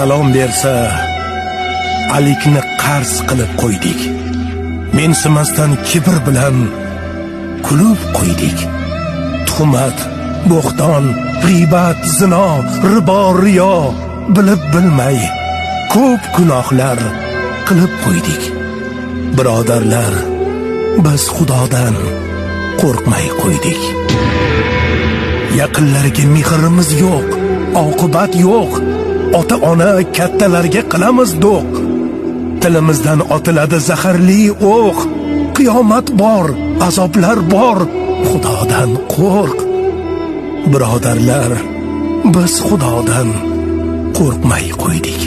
salom bersa, alikni qarz qilib qo'ydik. Mensimasdan kibr bilan kulib qo'ydik. Tuhmat, bo'xton, g'iybat, zino, ribo, riyo bilib bilmay ko'p gunohlar qilib qo'ydik. Birodarlar, biz Xudodan qo'rqmay qo'ydik. Yaqinlarga mehrimiz yo'q, oqibat yo'q. Ota-ona kattalarga qilamiz do'q. Tilimizdan otiladi zaharli o'q. Qiyomat bor, azoblar bor. Xudodan qo'rq. Birodarlar, biz Xudodan qo'rqmay qo'ydik.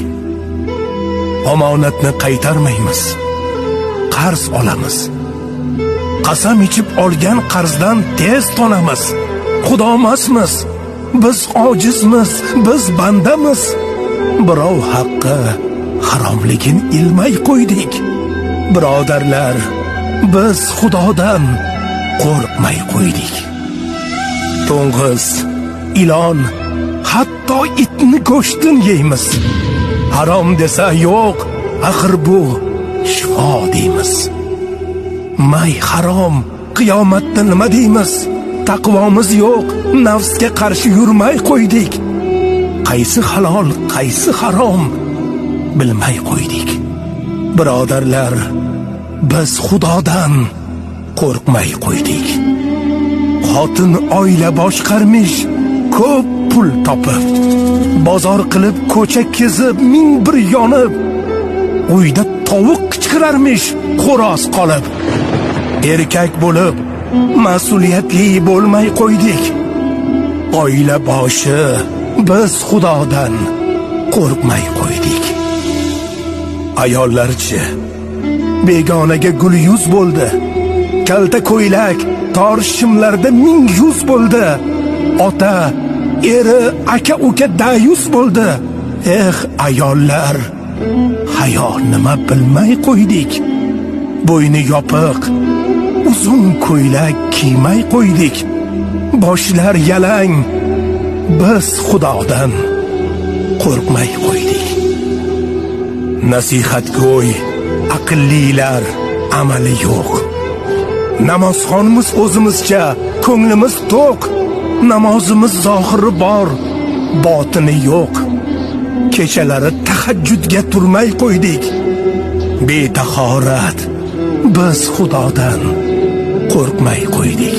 Omonatni qaytarmaymiz. Qarz olamiz. Qasam ichib olgan qarzdan tez tonamiz. Xudo emasmiz. Biz ojizmiz, biz bandamiz. Birov haqqi haromligin ilmay qo'ydik. Birodarlar, biz Xudodan qo'rqmay qo'ydik. To'ng'iz, ilon, hatto itni go'shtini yeymiz. Harom desa yo'q, axir bu shifo deymiz. May harom, qiyomatda nima deymiz? Taqvomiz yo'q, nafsga qarshi yurmay qo'ydik. Qaysi halol, qaysi harom bilmay qo'ydik. Birodarlar, biz Xudodan qo'rqmay qo'ydik. Xotin oila boshqarmish, ko'p pul topib, bozor qilib ko'cha kezib, ming bir yonib, uyda tovuq qichqirarmish, xo'roz qolib. Erkak bo'lib mas'uliyatli bo'lmay qo'ydik. Oila boshi biz Xudodan qo'rqmay qo'ydik. Ayollarchi begonaga gul yuz bo'ldi. Kalta ko'ylak tor shimlarda ming yuz bo'ldi. Ota, eri, aka, uka dayus bo'ldi. Ayollar, hayo nima bilmay qo'ydik. Bo'yni yopiq, uzun ko'ylak kiymay qo'ydik. Boshlar yalang, biz Xudodan qo'rqmay qo'ydik. Nasihatgo'y, aqllilar amali yo'q. Namozxonimiz o'zimizcha, ko'nglimiz to'q. Namozimiz zohiri bor, botini yo'q. Kechalari tahajjudga turmay qo'ydik. Betahorat, biz Xudodan qo'rqmay qo'ydik.